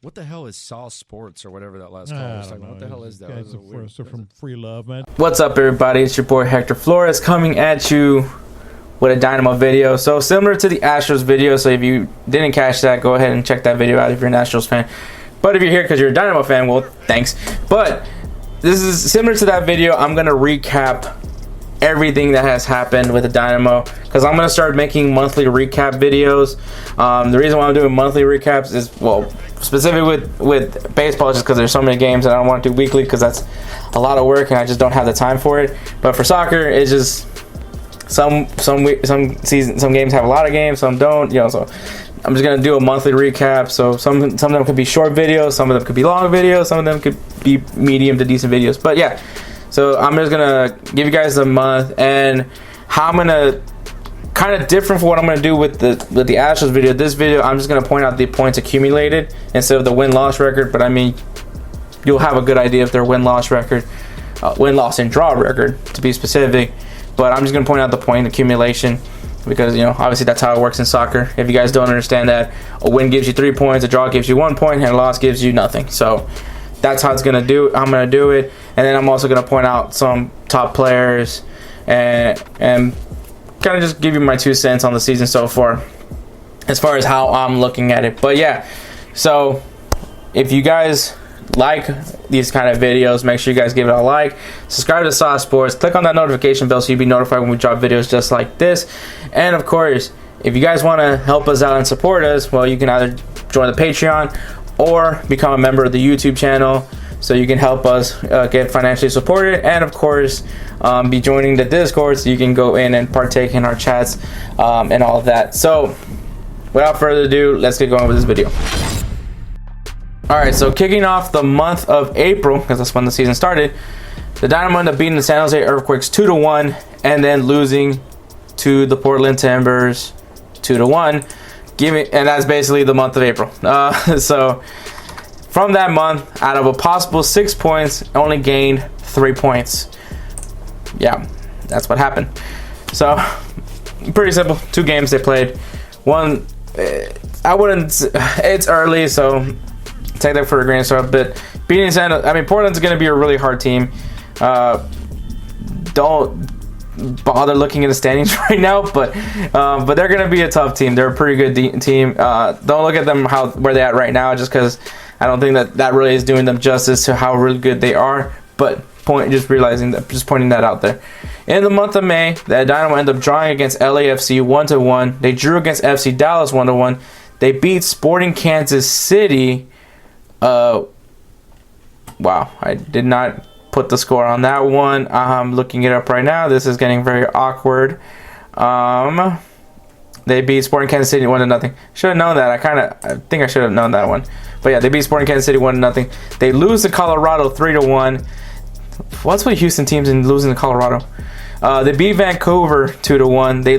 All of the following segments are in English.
What the hell is Saw Sports or whatever that last call was talking about? What the hell is that? Guys are from Free Love, man. What's up, everybody? It's your boy Hector Flores coming at you with a Dynamo video. So similar to the Astros video. So if you didn't catch that, go ahead and check that video out if you're an Astros fan. But if you're here because you're a Dynamo fan, well, thanks. But this is similar to that video. I'm gonna recap everything that has happened with the Dynamo because I'm gonna start making monthly recap videos. The reason why I'm doing monthly recaps is, well, specifically with baseball, is just because there's so many games and I don't want to do weekly because that's a lot of work and I just don't have the time for it. But for soccer, it's just some games have a lot of games, some don't. So I'm just gonna do a monthly recap. So some of them could be short videos, some of them could be long videos, some of them could be medium to decent videos. But yeah. So I'm just gonna give you guys a month and how I'm gonna kind of different from what I'm gonna do with the Astros video. This video I'm just gonna point out the points accumulated instead of the win-loss record. But I mean, you'll have a good idea of their win-loss record, win-loss and draw record to be specific. But I'm just gonna point out the point accumulation because obviously that's how it works in soccer. If you guys don't understand that, a win gives you 3 points, a draw gives you 1 point, and a loss gives you nothing. So that's how I'm gonna do it. And then I'm also gonna point out some top players and kind of just give you my 2 cents on the season so far as how I'm looking at it. But yeah, so if you guys like these kind of videos, make sure you guys give it a like, subscribe to Saw Sports, click on that notification bell so you'll be notified when we drop videos just like this. And of course, if you guys want to help us out and support us, well, you can either join the Patreon or become a member of the YouTube channel so you can help us get financially supported, and of course be joining the Discord so you can go in and partake in our chats and all of that. So without further ado, let's get going with this video. Alright, so kicking off the month of April, because that's when the season started, the Dynamo ended up beating the San Jose Earthquakes 2-1 and then losing to the Portland Timbers 2-1. And that's basically the month of April. So from that month, out of a possible 6 points, only gained 3 points. Yeah, that's what happened. So pretty simple. 2 games they played. One, it's early, so take that for a grain of salt. But beating Portland's going to be a really hard team. Don't bother looking at the standings right now, but they're going to be a tough team. They're a pretty good team. Don't look at them where they're at right now, just because I don't think that really is doing them justice to how really good they are. But just pointing that out there. In the month of May, the Dynamo ended up drawing against LAFC 1-1. They drew against FC Dallas 1-1. They beat Sporting Kansas City. Wow, I did not put the score on that one. I'm looking it up right now. This is getting very awkward. They beat Sporting Kansas City 1-0. Should have known that. I think I should have known that one. But yeah, they beat Sporting Kansas City 1-0. They lose to Colorado 3-1. What's with Houston teams and losing to Colorado? They beat Vancouver 2-1. They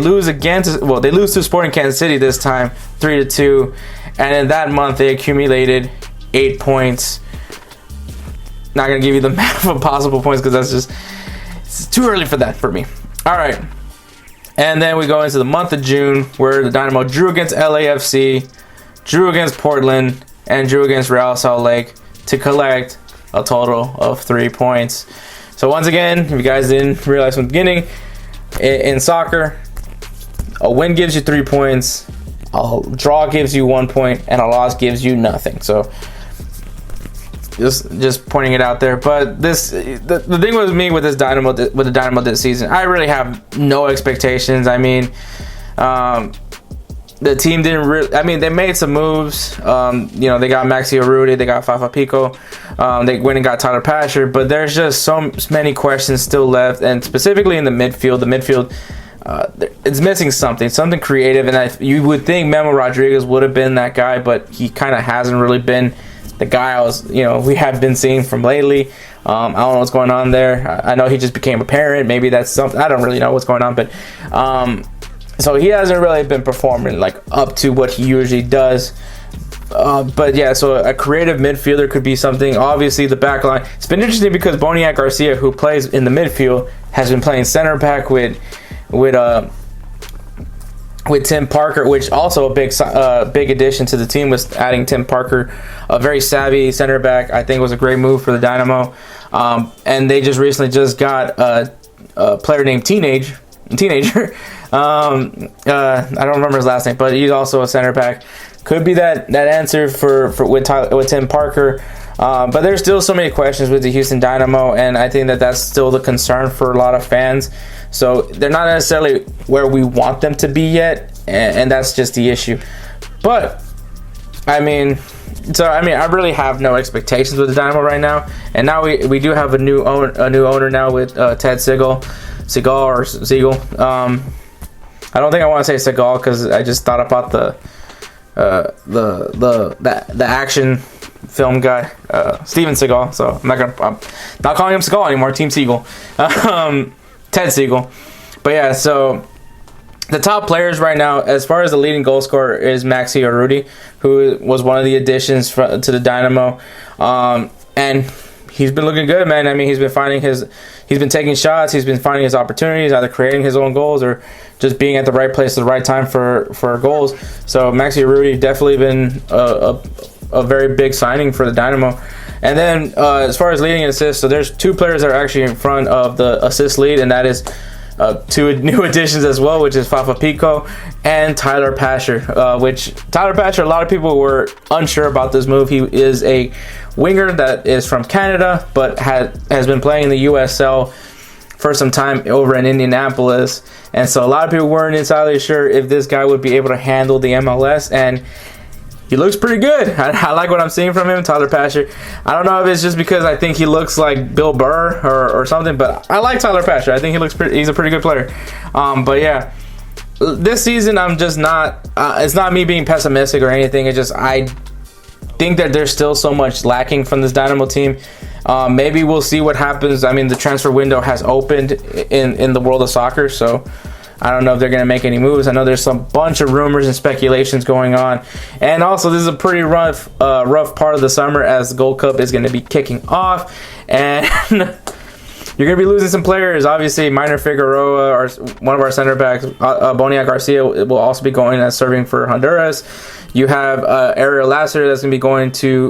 lose to Sporting Kansas City this time 3-2. And in that month they accumulated 8 points. Not gonna give you the math of possible points because it's too early for that for me. All right, and then we go into the month of June where the Dynamo drew against LAFC, drew against Portland, and drew against Real Salt Lake to collect a total of 3 points. So once again, if you guys didn't realize from the beginning, in soccer, a win gives you 3 points, a draw gives you 1 point, and a loss gives you nothing. So just pointing it out there. But the thing with me with the Dynamo this season, I really have no expectations. I mean, the team didn't really. I mean, they made some moves. They got Maxi Urruti, they got Fafa Pico, they went and got Tyler Pasher. But there's just so many questions still left, and specifically in the midfield. The midfield, it's missing something creative. And you would think Memo Rodriguez would have been that guy, but he kind of hasn't really been the guy we have been seeing from lately. I don't know what's going on there. I know he just became a parent. Maybe that's something. I don't really know what's going on, but so he hasn't really been performing up to what he usually does. But yeah, so a creative midfielder could be something. Obviously, the back line. It's been interesting because Boniek Garcia, who plays in the midfield, has been playing center back with with Tim Parker, which also a big addition to the team was adding Tim Parker, a very savvy center back. I think it was a great move for the Dynamo. And they just recently got a player named Teenager. I don't remember his last name, but he's also a center back. Could be that answer with Tim Parker. But there's still so many questions with the Houston Dynamo, and I think that's still the concern for a lot of fans. So they're not necessarily where we want them to be yet, and that's just the issue. But I really have no expectations with the Dynamo right now. And now we do have a new owner now with Ted Siegel. I don't think I want to say Seagal because I just thought about the action film guy, Steven Seagal. So I'm not calling him Seagal anymore. Team Siegel, Ted Siegel. But yeah, so the top players right now, as far as the leading goal scorer, is Maxi Urruti, who was one of the additions to the Dynamo, and he's been looking good, man. I mean, he's been taking shots, he's been finding his opportunities, either creating his own goals or just being at the right place at the right time for goals. So Maxi Urruti definitely been a very big signing for the Dynamo. And then as far as leading and assists, so there's two players that are actually in front of the assist lead, and that is two new additions as well, which is Fafa Pico and Tyler Pasher. Which Tyler Pasher, a lot of people were unsure about this move. He is a winger that is from Canada, but has been playing in the USL for some time over in Indianapolis, and so a lot of people weren't entirely sure if this guy would be able to handle the MLS, and he looks pretty good. I like what I'm seeing from him, Tyler Pasher. I don't know if it's just because I think he looks like Bill Burr or something, but I like Tyler Pasher. I think he's a pretty good player. But yeah, this season I'm just not. It's not me being pessimistic or anything. It's just I think that there's still so much lacking from this Dynamo team. Maybe we'll see what happens. I mean, the transfer window has opened in the world of soccer, so I don't know if they're going to make any moves. I know there's some bunch of rumors and speculations going on. And also, this is a pretty rough part of the summer as the Gold Cup is going to be kicking off. And you're going to be losing some players. Obviously, Minor Figueroa, one of our center backs, Boniac Garcia, will also be going as serving for Honduras. You have Ariel Lasser that's going to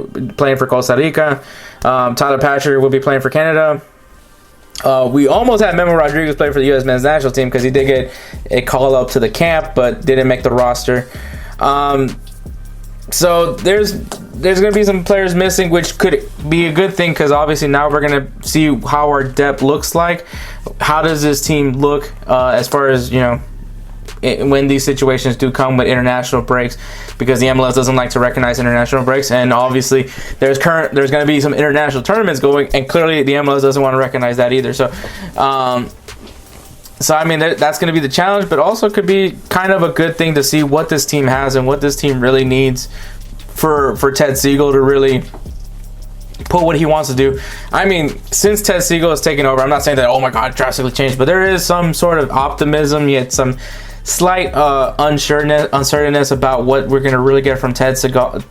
be playing for Costa Rica. Tyler Patcher will be playing for Canada. We almost had Memo Rodriguez play for the U.S. men's national team because he did get a call up to the camp, but didn't make the roster. So there's going to be some players missing, which could be a good thing because obviously now we're going to see how our depth looks like. How does this team look as far as, when these situations do come with international breaks, because the MLS doesn't like to recognize international breaks, and obviously there's going to be some international tournaments going, and clearly the MLS doesn't want to recognize that either. So I mean that's going to be the challenge, but also could be kind of a good thing to see what this team has and what this team really needs for Ted Siegel to really put what he wants to do. I mean, since Ted Siegel has taken over, I'm not saying that, oh my God, drastically changed, but there is some sort of optimism, yet some slight uncertainness about what we're gonna really get from Ted Siegel.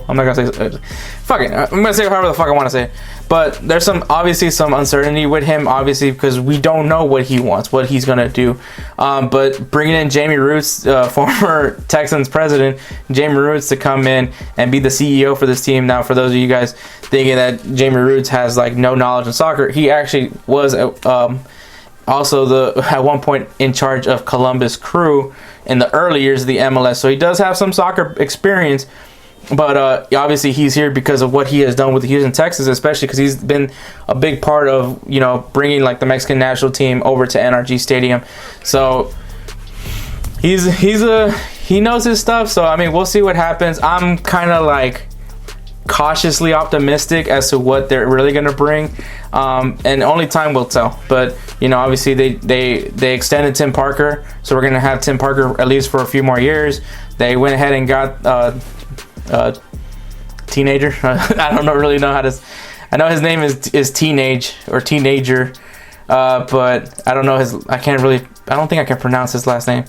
I'm not gonna say fuck it. I'm gonna say however the fuck I want to say it. But there's obviously some uncertainty with him, obviously, because we don't know what he wants, what he's gonna do. But bringing in Jamie Roots, former Texans president, Jamie Roots, to come in and be the CEO for this team. Now, for those of you guys thinking that Jamie Roots has like no knowledge in soccer, he actually was also at one point in charge of Columbus Crew in the early years of the MLS. So he does have some soccer experience, but obviously he's here because of what he has done with the Houston Texans, especially because he's been a big part of bringing like the Mexican national team over to NRG Stadium. So he knows his stuff. So I mean, we'll see what happens. I'm kind of like cautiously optimistic as to what they're really going to bring, and only time will tell. But obviously they extended Tim Parker, so we're going to have Tim Parker at least for a few more years. They went ahead and got Teenager. I don't really know how to. I know his name is Teenage or Teenager, but I don't know I don't think I can pronounce his last name.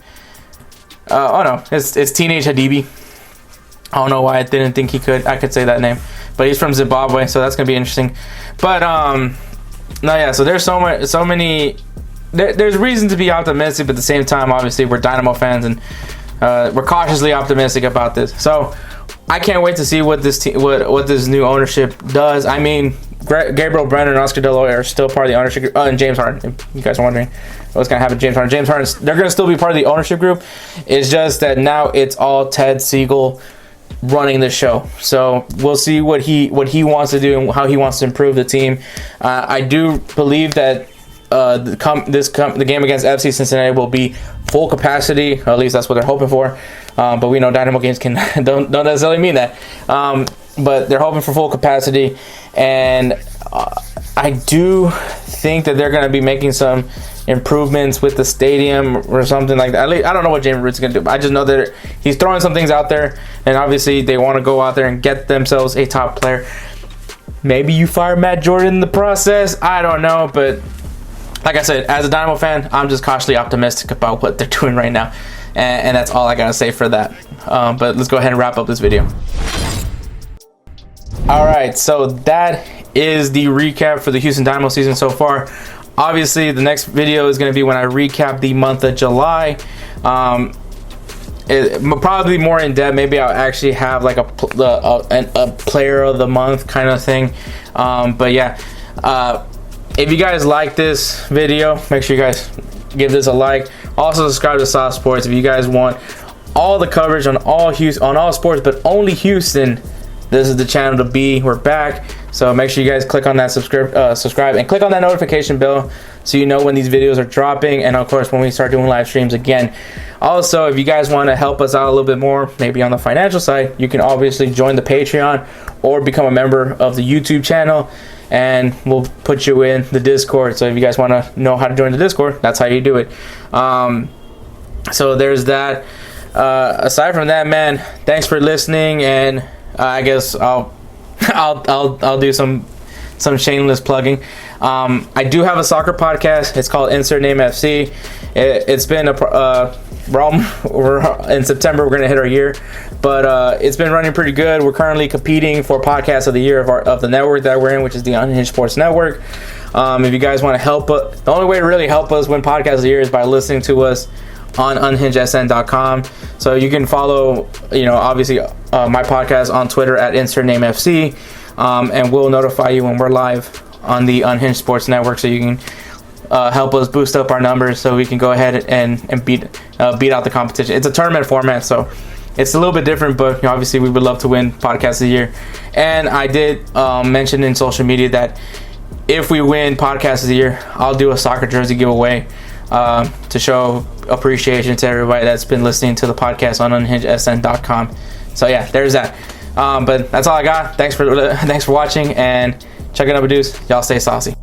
Oh no, it's Teenage Hadibi. I don't know why I didn't think I could say that name, but he's from Zimbabwe, so that's gonna be interesting. But so there's so many there's reason to be optimistic, but at the same time, obviously, we're Dynamo fans and we're cautiously optimistic about this. So I can't wait to see what this what this new ownership does. I mean, Gabriel Brennan and Oscar De La Hoya are still part of the ownership group. And James Harden, if you guys are wondering what's going to happen to James Harden. James Harden, they're going to still be part of the ownership group. It's just that now it's all Ted Siegel running the show. So we'll see what he wants to do and how he wants to improve the team. I do believe that the game against FC Cincinnati will be full capacity, or at least that's what they're hoping for. But we know Dynamo games don't necessarily mean that. But they're hoping for full capacity, and I do think that they're going to be making some improvements with the stadium or something like that. I don't know what Jamie Root's going to do, but I just know that he's throwing some things out there, and obviously they want to go out there and get themselves a top player. Maybe you fire Matt Jordan in the process. I don't know, but like I said, as a Dynamo fan, I'm just cautiously optimistic about what they're doing right now, and that's all I got to say for that. But let's go ahead and wrap up this video. All right, so that is the recap for the Houston Dynamo season so far. Obviously, the next video is going to be when I recap the month of July. Probably more in depth. Maybe I'll actually have like a player of the month kind of thing. But yeah, if you guys like this video, make sure you guys give this a like. Also, subscribe to Soft Sports if you guys want all the coverage on all sports, but only Houston. This is the channel to be. We're back. So make sure you guys click on that subscribe and click on that notification bell so you know when these videos are dropping, and of course when we start doing live streams again. Also, if you guys want to help us out a little bit more, maybe on the financial side, you can obviously join the Patreon or become a member of the YouTube channel, and we'll put you in the Discord. So if you guys want to know how to join the Discord, that's how you do it. So there's that. Aside from that, man, thanks for listening, and I guess I'll do some shameless plugging. I do have a soccer podcast. It's called Insert Name FC. It's been we're in September. We're gonna hit our year, but it's been running pretty good. We're currently competing for Podcast of the Year of the network that we're in, which is the Unhinged Sports Network. If you guys want to help, the only way to really help us win Podcast of the Year is by listening to us on unhingedsn.com. So you can follow, obviously my podcast on Twitter at InsertNameFC, and we'll notify you when we're live on the Unhinged Sports Network, so you can help us boost up our numbers so we can go ahead and beat out the competition. It's a tournament format, so it's a little bit different, but obviously we would love to win Podcast of the Year. And I did mention in social media that if we win Podcast of the Year, I'll do a soccer jersey giveaway to show appreciation to everybody that's been listening to the podcast on unhingedsn.com. So yeah, there's that. But that's all I got. Thanks for watching, and check it out, dudes. Y'all stay saucy.